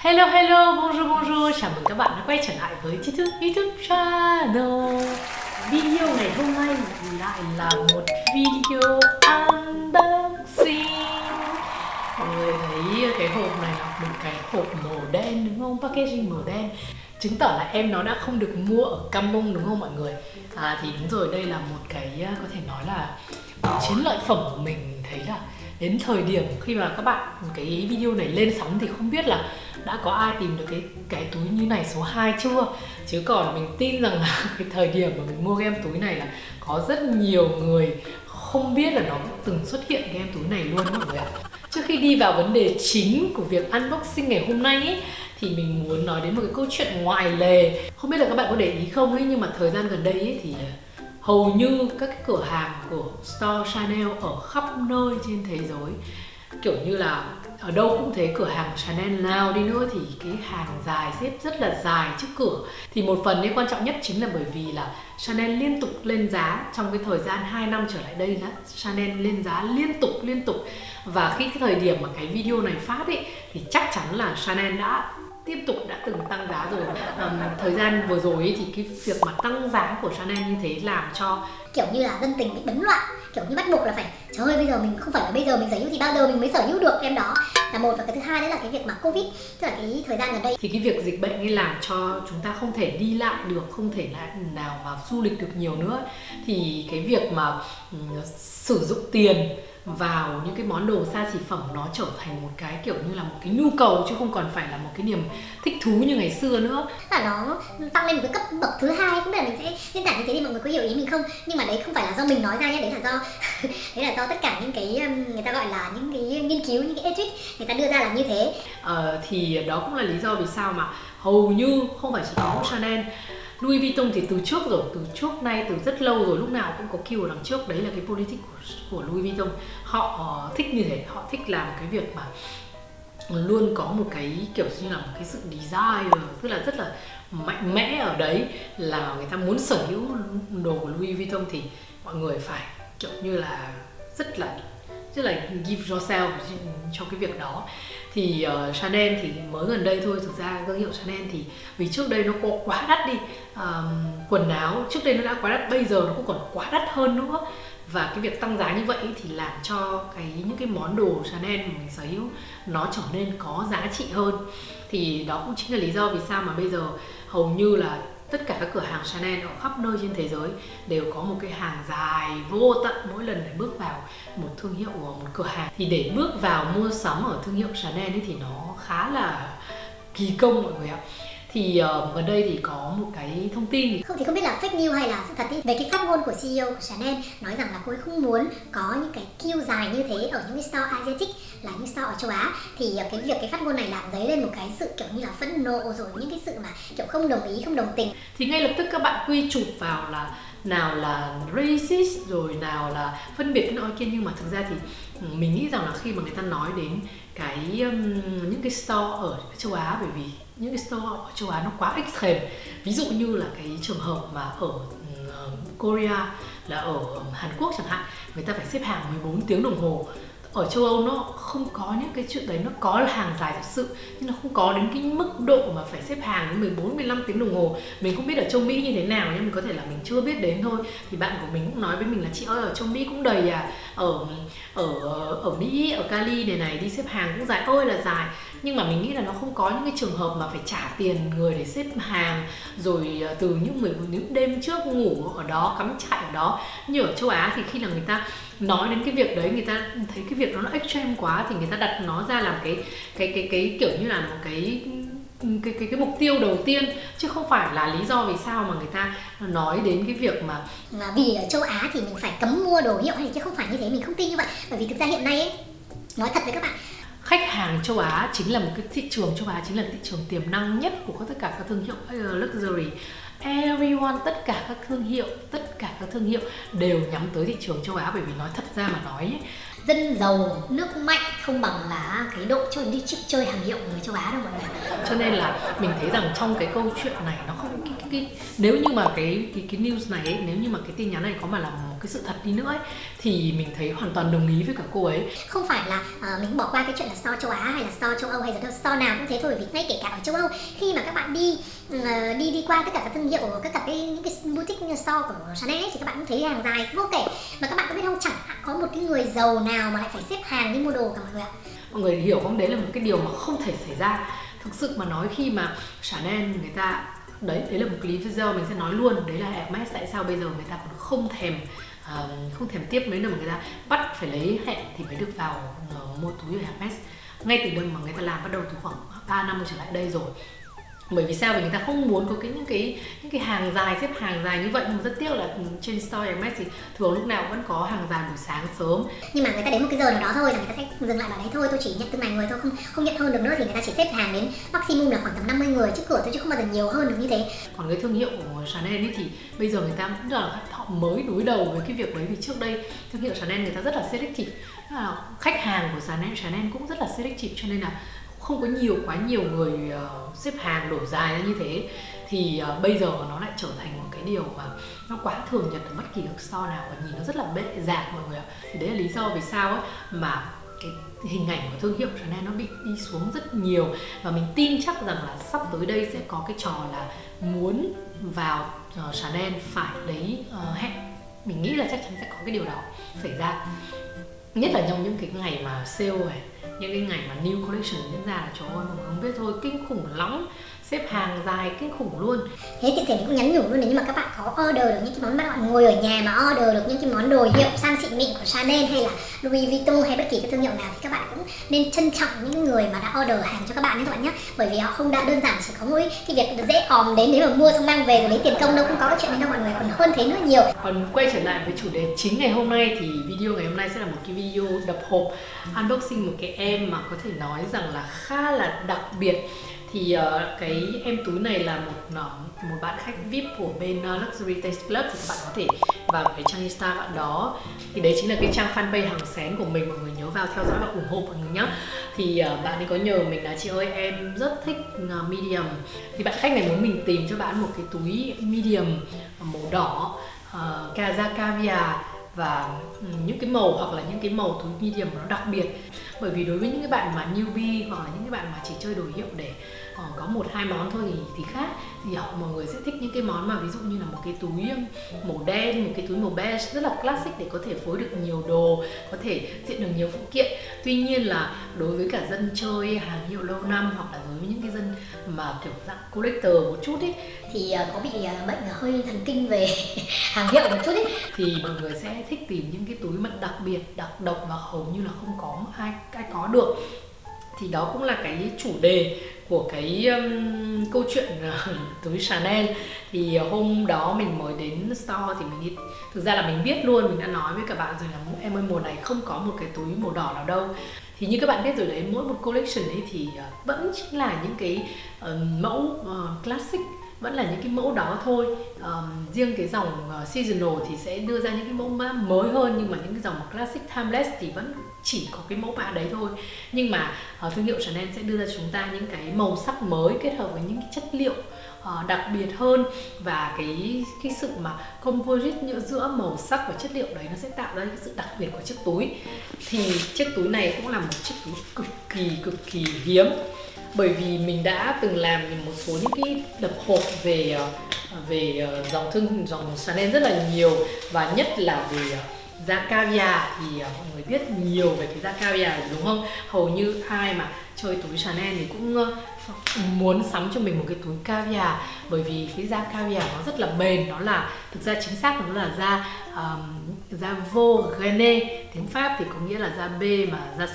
Hello hello, bonjour bonjour, chào mừng các bạn đã quay trở lại với YouTube channel. Video ngày hôm nay lại là một video unboxing. Mọi người thấy cái hộp này là một cái hộp màu đen đúng không? Packaging màu đen chứng tỏ là em nó đã không được mua ở Campong đúng không mọi người? Thì đúng rồi, đây là một cái có thể nói là chiến lợi phẩm của mình thấy là đến thời điểm khi mà các bạn cái video này lên sóng thì không biết là đã có ai tìm được cái túi như này số 2 chưa, chứ còn mình tin rằng là cái thời điểm mà mình mua cái em túi này là có rất nhiều người không biết là nó từng xuất hiện cái em túi này luôn mọi người ạ. Trước khi đi vào vấn đề chính của việc unboxing ngày hôm nay ấy, thì mình muốn nói đến một cái câu chuyện ngoài lề. Không biết là các bạn có để ý không ấy, nhưng mà thời gian gần đây ấy thì hầu như các cái cửa hàng của store Chanel ở khắp nơi trên thế giới, kiểu như là ở đâu cũng thế, cửa hàng Chanel nào đi nữa thì cái hàng dài, xếp rất là dài trước cửa. Thì một phần quan trọng nhất chính là bởi vì là Chanel liên tục lên giá. Trong cái thời gian 2 năm trở lại đây là Chanel lên giá liên tục. Và khi cái thời điểm mà cái video này phát ấy thì chắc chắn là Chanel đã tiếp tục đã từng tăng giá rồi. Thời gian vừa rồi ấy, thì cái việc mà tăng giá của Chanel như thế làm cho kiểu như là dân tình bị bấn loạn, kiểu như bắt buộc là phải trời ơi bây giờ mình không phải là bây giờ mình sở hữu thì bao giờ mình mới sở hữu được em đó là một. Và cái thứ hai đó là cái việc mà Covid, tức là cái thời gian gần đây thì cái việc dịch bệnh ấy làm cho chúng ta không thể đi lại được, không thể nào mà du lịch được nhiều nữa, thì cái việc mà sử dụng tiền vào những cái món đồ xa xỉ phẩm nó trở thành một cái kiểu như là một cái nhu cầu chứ không còn phải là một cái niềm thích thú như ngày xưa nữa. là nó tăng lên một cái cấp bậc thứ hai. Không biết là mình sẽ diễn tả như thế thì mọi người có hiểu ý mình không, nhưng mà đấy không phải là do mình nói ra nhé, đấy là do đấy là do tất cả những cái người ta gọi là những cái nghiên cứu, những cái ethics người ta đưa ra là như thế. Thì đó cũng là lý do vì sao mà hầu như không phải chỉ có Chanel, Louis Vuitton thì từ trước rồi, từ trước nay, từ rất lâu rồi, lúc nào cũng có kill ở đằng trước. Đấy là cái politic của Louis Vuitton. Họ thích như thế, họ thích làm cái việc mà luôn có một cái kiểu như là một cái sự design, tức là rất là mạnh mẽ ở đấy, là người ta muốn sở hữu đồ của Louis Vuitton thì mọi người phải kiểu như là rất là give yourself cho cái việc đó. Thì Chanel thì mới gần đây thôi, thực ra thương hiệu Chanel thì vì trước đây nó có quá đắt đi, quần áo trước đây nó đã quá đắt, bây giờ nó cũng còn quá đắt hơn nữa. Và cái việc tăng giá như vậy thì làm cho những cái món đồ Chanel mà mình sở hữu nó trở nên có giá trị hơn. Thì đó cũng chính là lý do vì sao mà bây giờ hầu như là tất cả các cửa hàng Chanel ở khắp nơi trên thế giới đều có một cái hàng dài vô tận mỗi lần để bước vào một thương hiệu, một cửa hàng. Thì để bước vào mua sắm ở thương hiệu Chanel ấy thì nó khá là kỳ công mọi người ạ. Thì gần đây thì có một cái thông tin Không thì không biết là fake news hay là sự thật ý, về cái phát ngôn của CEO của Chanel nói rằng là cô ấy không muốn có những cái queue dài như thế ở những cái store Asiatic, là những store ở châu Á. Thì cái phát ngôn này làm dấy lên một cái sự kiểu như là phẫn nộ, rồi những cái sự mà kiểu không đồng ý, không đồng tình. Thì ngay lập tức các bạn quy chụp vào là nào là racist, rồi nào là phân biệt cái nọ kia. Nhưng mà thực ra thì mình nghĩ rằng là khi mà người ta nói đến những cái store ở châu Á, bởi vì những cái store ở châu Á nó quá extreme. Ví dụ như là cái trường hợp mà ở Korea, là ở Hàn Quốc chẳng hạn, người ta phải xếp hàng 14 tiếng đồng hồ. Ở châu Âu nó không có những cái chuyện đấy, nó có là hàng dài thật sự, nhưng nó không có đến cái mức độ mà phải xếp hàng đến 14-15 tiếng đồng hồ. Mình không biết ở châu Mỹ như thế nào, nhưng mình có thể là mình chưa biết đến thôi. Thì bạn của mình cũng nói với mình là chị ơi, ở châu Mỹ cũng đầy ở Mỹ, ở Cali này đi xếp hàng cũng dài ơi là dài. Nhưng mà mình nghĩ là nó không có những cái trường hợp mà phải trả tiền người để xếp hàng, rồi từ những đêm trước ngủ ở đó, cắm trại ở đó. Như ở châu Á thì khi là người ta nói đến cái việc đấy, người ta thấy cái việc đó nó extreme quá thì người ta đặt nó ra làm cái kiểu như là một cái mục tiêu đầu tiên, chứ không phải là lý do vì sao mà người ta nói đến cái việc mà vì ở châu Á thì mình phải cấm mua đồ hiệu hay chứ không phải như thế. Mình không tin như vậy, bởi vì thực ra hiện nay ấy, nói thật với các bạn, khách hàng châu Á chính là một cái thị trường, châu Á chính là thị trường tiềm năng nhất của tất cả các thương hiệu luxury. Everyone, tất cả các thương hiệu đều nhắm tới thị trường châu Á. Bởi vì nói thật ra mà nói ấy, dân giàu nước mạnh không bằng là cái độ đi chơi hàng hiệu của người châu Á đâu mọi người. Cho nên là mình thấy rằng trong cái câu chuyện này nó không nếu như mà cái news này ấy, nếu như mà cái tin nhắn này có mà là một cái sự thật đi nữa ấy, thì mình thấy hoàn toàn đồng ý với cả cô ấy. Không phải là mình bỏ qua cái chuyện là store châu Á hay là store châu Âu hay là store nào cũng thế thôi, vì ngay kể cả ở châu Âu khi mà các bạn đi qua tất cả các thương hiệu, tất cả những cái boutique store của Chanel ấy, thì các bạn cũng thấy hàng dài vô kể, mà các bạn có biết không, chẳng có một cái người giàu nào mà lại phải xếp hàng đi mua đồ cả mọi người ạ. Mọi người hiểu không, đấy là một cái điều mà không thể xảy ra. Thực sự mà nói, khi mà Chanel người ta đấy là một cái lý do mình sẽ nói luôn, đấy là Hermes tại sao bây giờ người ta còn không thèm tiếp nữa, mà người ta bắt phải lấy hẹn thì mới được vào mua túi ở Hermes ngay từ đêm mà người ta làm bắt đầu từ khoảng 3 năm trở lại đây rồi. Bởi vì sao? Vì người ta không muốn có những cái hàng dài, xếp hàng dài như vậy. Nhưng mà rất tiếc là trên store Hermes thì thường lúc nào vẫn có hàng dài buổi sáng sớm. Nhưng mà người ta đến một cái giờ nào đó thôi là người ta sẽ dừng lại bảo đấy thôi, tôi chỉ nhận từng này người thôi, không nhận hơn được nữa, thì người ta chỉ xếp hàng đến maximum là khoảng tầm 50 người trước cửa thôi, chứ không bao giờ nhiều hơn được như thế. Còn cái thương hiệu của Chanel ấy thì bây giờ người ta cũng là họ mới đối đầu với cái việc đấy, vì trước đây thương hiệu Chanel người ta rất là selective, khách hàng của Chanel cũng rất là selective, cho nên là không có quá nhiều người xếp hàng đổ dài ra như thế. Thì bây giờ nó lại trở thành một cái điều mà nó quá thường nhật ở bất kỳ các store nào, và nhìn nó rất là bệ rạc mọi người ạ. Thì đấy là lý do vì sao ấy mà cái hình ảnh của thương hiệu Chanel nó bị đi xuống rất nhiều. Và mình tin chắc rằng là sắp tới đây sẽ có cái trò là muốn vào Chanel phải lấy hẹn. Mình nghĩ là chắc chắn sẽ có cái điều đó xảy ra, nhất là trong những cái ngày mà sale này, những cái ngày mà new collection diễn ra là trời ơi, mọi người không biết thôi, kinh khủng lắm, xếp hàng dài kinh khủng luôn. Thế tiện thể mình cũng nhắn nhủ luôn, nếu như mà các bạn có order được những cái món, bạn ngồi ở nhà mà order được những cái món đồ hiệu sang xịn mịn của Chanel hay là Louis Vuitton hay bất kỳ cái thương hiệu nào, thì các bạn cũng nên trân trọng những người mà đã order hàng cho các bạn nhé các bạn nhé. Bởi vì họ không đã đơn giản chỉ có mỗi cái việc dễ òm đến nếu mà mua xong mang về rồi lấy tiền công đâu, không có cái chuyện này đâu mọi người, còn hơn thế nữa nhiều. Còn quay trở lại với chủ đề chính ngày hôm nay, thì video ngày hôm nay sẽ là một cái video đập hộp unboxing một cái em mà có thể nói rằng là khá là đặc biệt. Thì cái em túi này là một bạn khách VIP của bên Luxury Taste Club, thì các bạn có thể vào cái trang Insta bạn đó, thì đấy chính là cái trang fanpage hàng xén của mình, mọi người nhớ vào theo dõi và ủng hộ mọi người nhé. Thì bạn ấy có nhờ mình là chị ơi em rất thích medium, thì bạn khách này muốn mình tìm cho bạn một cái túi medium màu đỏ, da caviar và những cái màu, hoặc là những cái màu túi medium nó đặc biệt. Bởi vì đối với những cái bạn mà newbie hoặc là những cái bạn mà chỉ chơi đồ hiệu để có 1-2 món thôi thì khác, thì mọi người sẽ thích những cái món mà ví dụ như là một cái túi màu đen, một cái túi màu beige rất là classic để có thể phối được nhiều đồ, có thể diện được nhiều phụ kiện. Tuy nhiên là đối với cả dân chơi hàng hiệu lâu năm, hoặc là đối với những cái dân mà kiểu dạng collector một chút ấy, thì có bị bệnh hơi thần kinh về hàng hiệu một chút ấy, thì mọi người sẽ thích tìm những cái túi mà đặc biệt, đặc độc và hầu như là không có ai có được. Thì đó cũng là cái chủ đề của cái câu chuyện túi Chanel. Thì hôm đó mình mới đến store thì mình đi, thực ra là mình biết luôn, mình đã nói với các bạn rồi là em ơi mùa này không có một cái túi màu đỏ nào đâu. Thì như các bạn biết rồi đấy, mỗi một collection ấy thì vẫn chính là những cái mẫu classic, vẫn là những cái mẫu đó thôi. Riêng cái dòng seasonal thì sẽ đưa ra những cái mẫu mới hơn, nhưng mà những cái dòng classic timeless thì vẫn chỉ có cái mẫu mã đấy thôi. Nhưng mà thương hiệu Chanel sẽ đưa ra chúng ta những cái màu sắc mới kết hợp với những cái chất liệu đặc biệt hơn, và cái sự mà composite giữa màu sắc và chất liệu đấy nó sẽ tạo ra cái sự đặc biệt của chiếc túi. Thì chiếc túi này cũng là một chiếc túi cực kỳ hiếm, bởi vì mình đã từng làm một số những cái đập hộp về dòng Chanel rất là nhiều, và nhất là về da caviar. Thì mọi người biết nhiều về cái da caviar đúng không? Hầu như ai mà chơi túi Chanel thì cũng muốn sắm cho mình một cái túi caviar, bởi vì cái da caviar nó rất là bền, nó là, thực ra chính xác nó là da veau Rene, tiếng Pháp thì có nghĩa là da bê, mà da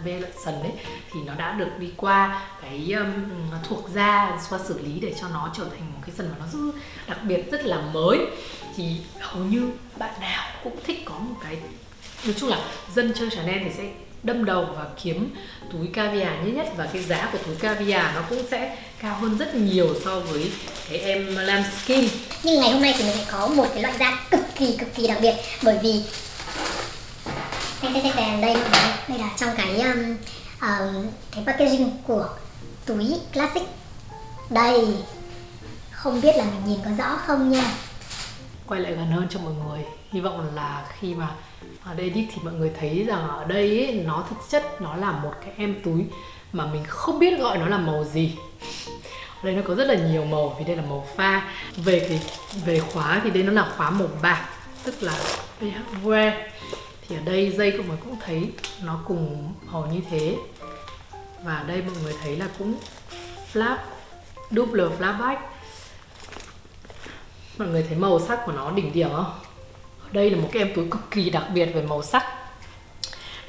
bê lợn sần đấy, thì nó đã được đi qua cái thuộc da, qua xử lý để cho nó trở thành một cái sần mà nó rất đặc biệt, rất là mới. Thì hầu như bạn nào cũng thích có một cái, nói chung là dân chơi Chanel thì sẽ đâm đầu và kiếm túi caviar nhất, và cái giá của túi caviar nó cũng sẽ cao hơn rất nhiều so với cái em lambskin. Nhưng ngày hôm nay thì mình lại có một cái loại da cực kỳ đặc biệt, bởi vì đây là trong cái packaging của túi classic Đây, không biết là mình nhìn có rõ không nha. Quay lại gần hơn cho mọi người. Hy vọng là khi mà ở đây edit thì mọi người thấy rằng ở đây ấy, nó thực chất nó là một cái em túi mà mình không biết gọi nó là màu gì. Ở đây nó có rất là nhiều màu vì đây là màu pha. Về khóa thì đây nó là khóa màu bạc, tức là wear. Thì ở đây dây của mọi người cũng thấy nó cùng màu như thế. Và ở đây mọi người thấy là cũng flap, double flap back. Mọi người thấy màu sắc của nó đỉnh điểm không? Đây là một cái em túi cực kỳ đặc biệt về màu sắc.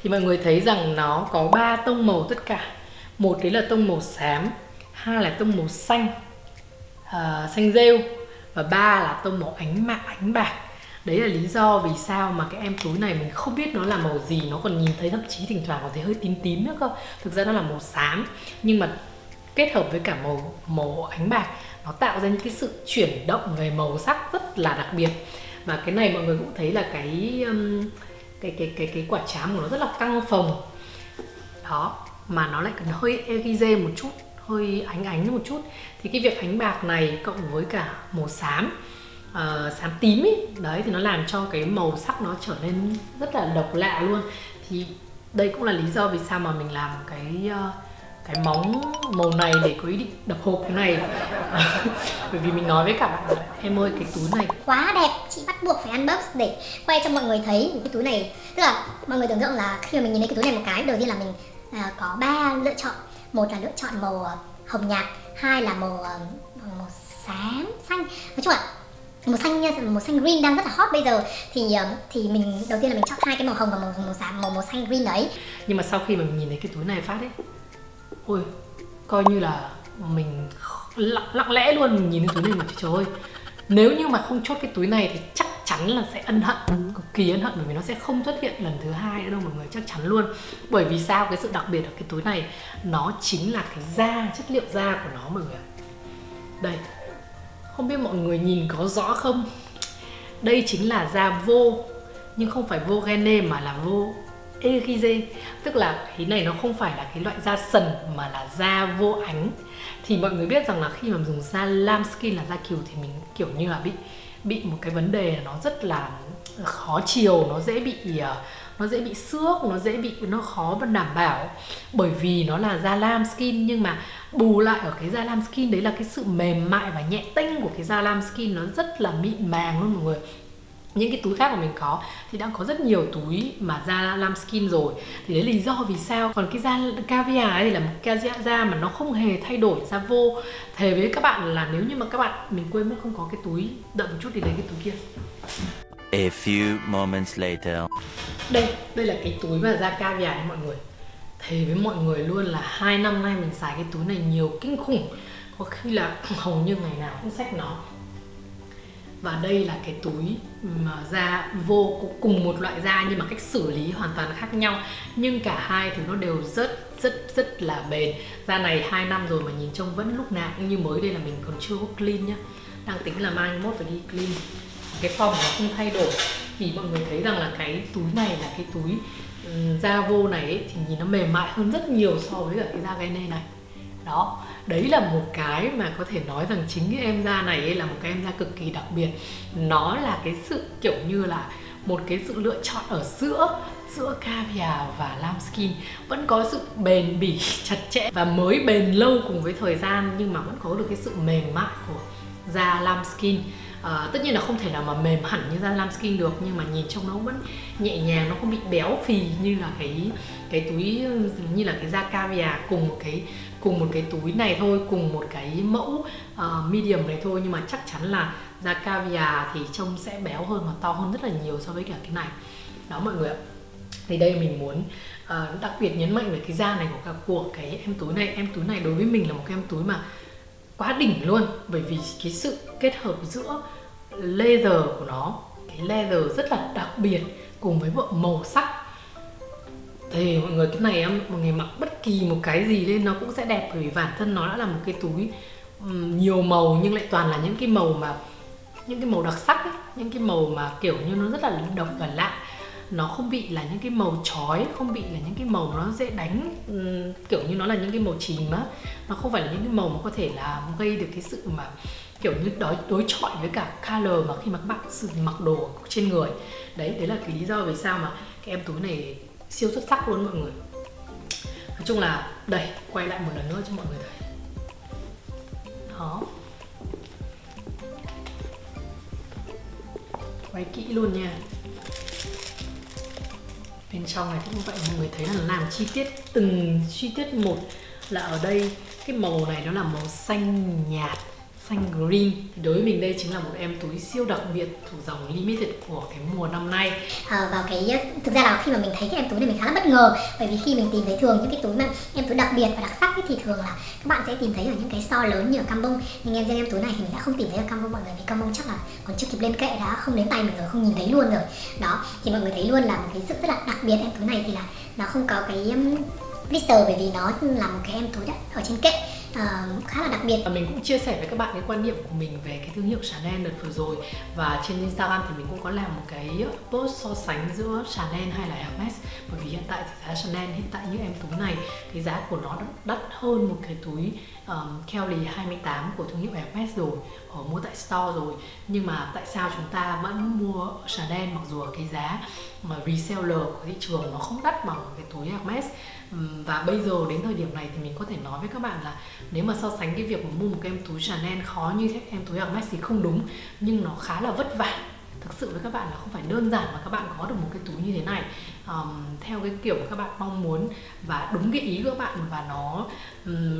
Thì mọi người thấy rằng nó có 3 tông màu tất cả. Một đấy là tông màu xám, hai là tông màu xanh, xanh rêu, và ba là tông màu ánh bạc. Đấy là lý do vì sao mà cái em túi này mình không biết nó là màu gì. Nó còn nhìn thấy thậm chí thỉnh thoảng còn thấy hơi tím tím nữa cơ. Thực ra nó là màu xám, nhưng mà kết hợp với cả màu ánh bạc, nó tạo ra những cái sự chuyển động về màu sắc rất là đặc biệt. Và cái này mọi người cũng thấy là cái quả trám của nó rất là căng phồng đó, mà nó lại cần hơi aiguisé một chút, hơi ánh một chút. Thì cái việc ánh bạc này cộng với cả màu xám, xám tím ấy, đấy thì nó làm cho cái màu sắc nó trở nên rất là độc lạ luôn. Thì đây cũng là lý do vì sao mà mình làm cái móng màu này để có ý định đập hộp cái này. Bởi vì mình nói với cả bạn là em ơi, cái túi này Quá đẹp, chị bắt buộc phải unbox để quay cho mọi người thấy cái túi này. Tức là mọi người tưởng tượng là khi mà mình nhìn thấy cái túi này một cái, đầu tiên là mình có 3 lựa chọn. Một là lựa chọn màu hồng nhạt, hai là màu xám xanh. Nói chung là màu xanh green đang rất là hot bây giờ. Thì mình đầu tiên là mình chọn hai cái màu hồng và màu xanh green đấy. Nhưng mà sau khi mà mình nhìn thấy cái túi này phát ấy, ôi, coi như là mình lặng lẽ luôn, mình nhìn cái túi này mà trời ơi, nếu như mà không chốt cái túi này thì chắc chắn là sẽ ân hận, cực kỳ ân hận, bởi vì nó sẽ không xuất hiện lần thứ hai nữa đâu mọi người, chắc chắn luôn. Bởi vì sao? Cái sự đặc biệt ở cái túi này nó chính là cái da, chất liệu da của nó mọi người. Đây, không biết mọi người nhìn có rõ không? Đây chính là da vô, nhưng không phải vô Gene mà là vô aiguisé. Tức là cái này nó không phải là cái loại da sần mà là da vô ánh. Thì mọi người biết rằng là khi mà dùng da lambskin là da cừu thì mình kiểu như là bị một cái vấn đề là nó rất là khó chiều, nó dễ bị xước, nó khó đảm bảo, bởi vì nó là da lambskin. Nhưng mà bù lại ở cái da lambskin đấy là cái sự mềm mại và nhẹ tênh của cái da lambskin, nó rất là mịn màng luôn mọi người. Những cái túi khác mà mình có thì đã có rất nhiều túi mà da lambskin rồi, thì đấy là lý do vì sao. Còn cái da caviar ấy thì là một cái da mà nó không hề thay đổi, da vô. Thề với các bạn là nếu như mà các bạn, mình quên mất không có cái túi, đợi một chút thì lấy cái túi kia. A few moments later. Đây là cái túi mà da caviar đấy mọi người. Thề với mọi người luôn là 2 năm nay mình xài cái túi này nhiều kinh khủng, có khi là hầu như ngày nào cũng xách nó. Và đây là cái túi mà da vô cùng một loại da nhưng mà cách xử lý hoàn toàn khác nhau, nhưng cả hai thì nó đều rất là bền. Da này 2 năm rồi mà nhìn trông vẫn lúc nào cũng như mới. Đây là mình còn chưa có clean nhá, đang tính là mai mốt phải đi clean. Cái form nó không thay đổi. Thì mọi người thấy rằng là cái túi này là cái túi da vô này ấy, thì nhìn nó mềm mại hơn rất nhiều so với cả cái da Gene này. Đó, đấy là một cái mà có thể nói rằng chính cái em da này ấy là một cái em da cực kỳ đặc biệt. Nó là cái sự kiểu như là một cái sự lựa chọn ở giữa caviar và lambskin. Vẫn có sự bền bỉ, chặt chẽ và mới bền lâu cùng với thời gian, nhưng mà vẫn có được cái sự mềm mại của da lambskin. Tất nhiên là không thể nào mà mềm hẳn như da lambskin được, nhưng mà nhìn trông nó vẫn nhẹ nhàng, nó không bị béo phì như là cái túi như là cái da caviar. Cùng một cái túi này thôi, cùng một cái mẫu medium này thôi, nhưng mà chắc chắn là da caviar thì trông sẽ béo hơn và to hơn rất là nhiều so với cả cái này. Đó mọi người ạ. Thì đây mình muốn đặc biệt nhấn mạnh về cái da này của cái em túi này. Em túi này đối với mình là một cái em túi mà quá đỉnh luôn, bởi vì cái sự kết hợp giữa leather của nó, cái leather rất là đặc biệt cùng với màu sắc. Thì mọi người, cái này mọi người mặc bất kỳ một cái gì lên nó cũng sẽ đẹp, bởi vì bản thân nó đã là một cái túi nhiều màu nhưng lại toàn là những cái màu đặc sắc ấy, những cái màu mà kiểu như nó rất là độc và lạ. nó không bị là những cái màu chói, không bị là những cái màu nó dễ đánh, kiểu như nó là những cái màu chìm á, nó không phải là những cái màu mà có thể là gây được cái sự mà kiểu như đối chọi với cả color mà khi mà các bạn mặc đồ trên người. Đấy là cái lý do vì sao mà cái em túi này siêu xuất sắc luôn mọi người. Nói chung là đây, quay lại một lần nữa cho mọi người thấy. Đó, quay kỹ luôn nha. Bên trong này cũng vậy, mọi người thấy là làm chi tiết từng chi tiết một. Là ở đây cái màu này nó là màu xanh nhạt, xanh green. Đối với mình đây chính là một em túi siêu đặc biệt thuộc dòng limited của cái mùa năm nay. Vào cái thực ra là khi mà mình thấy cái em túi này mình khá là bất ngờ, bởi vì khi mình tìm thấy thường những cái túi mà em túi đặc biệt và đặc sắc ấy, thì thường là các bạn sẽ tìm thấy ở những cái store lớn như ở Cambon. Nhưng riêng em túi này thì mình đã không tìm thấy ở Cambon mọi người, vì Cambon chắc là còn chưa kịp lên kệ đã không đến tay mình rồi, không nhìn thấy luôn rồi. Đó thì mọi người thấy luôn là một cái sự rất là đặc biệt. Em túi này thì là nó không có cái blister, bởi vì nó là một cái em túi ở trên kệ. Khá là đặc biệt. Mình cũng chia sẻ với các bạn cái quan điểm của mình về cái thương hiệu Chanel đợt vừa rồi, và trên Instagram thì mình cũng có làm một cái post so sánh giữa Chanel hay là Hermes, bởi vì hiện tại thì giá Chanel hiện tại như em túi này cái giá của nó đắt hơn một cái túi Kelly 28 của thương hiệu Hermes rồi, mua tại store rồi. Nhưng mà tại sao chúng ta vẫn mua Chanel mặc dù cái giá mà reseller của thị trường nó không đắt bằng cái túi Hermes? Và bây giờ đến thời điểm này thì mình có thể nói với các bạn là nếu mà so sánh cái việc mà mua một cái em túi Chanel khó như thế em túi Hermes thì không đúng, nhưng nó khá là vất vả. Thực sự với các bạn là không phải đơn giản mà các bạn có được một cái túi như thế này theo cái kiểu mà các bạn mong muốn và đúng cái ý của các bạn, và nó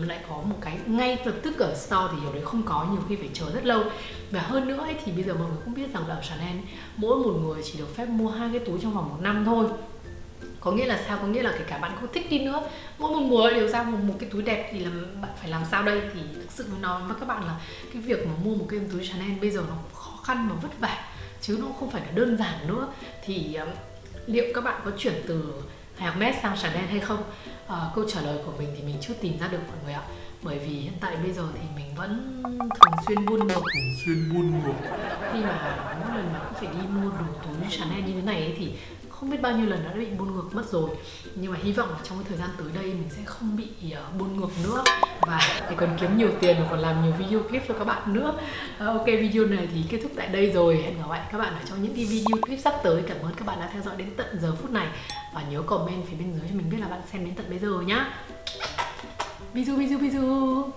lại có một cái ngay lập tức ở store thì điều đấy không có, nhiều khi phải chờ rất lâu. Và hơn nữa ấy, thì bây giờ mọi người cũng biết rằng là ở Chanel mỗi một người chỉ được phép mua 2 cái túi trong vòng 1 năm thôi. Có nghĩa là sao? Có nghĩa là kể cả bạn có thích đi nữa, mỗi một mùa đều ra một cái túi đẹp thì bạn phải làm sao đây? Thì thực sự nói với các bạn là cái việc mà mua một cái túi Chanel bây giờ nó khó khăn và vất vả, chứ nó không phải là đơn giản nữa. Thì liệu các bạn có chuyển từ Hermes sang Chanel hay không? Câu trả lời của mình thì mình chưa tìm ra được mọi người ạ. Bởi vì hiện tại bây giờ thì mình vẫn thường xuyên buôn ngược. Khi mà mỗi lần mà cũng phải đi mua đồ túi Chanel như thế này ấy, thì không biết bao nhiêu lần đã bị buôn ngược mất rồi. Nhưng mà hy vọng là trong cái thời gian tới đây mình sẽ không bị buôn ngược nữa, và để còn kiếm nhiều tiền và còn làm nhiều video clip cho các bạn nữa. Ok, video này thì kết thúc tại đây rồi. Hẹn gặp lại các bạn ở trong những cái video clip sắp tới. Cảm ơn các bạn đã theo dõi đến tận giờ phút này, và nhớ comment phía bên dưới cho mình biết là bạn xem đến tận bây giờ nhá. Bizu.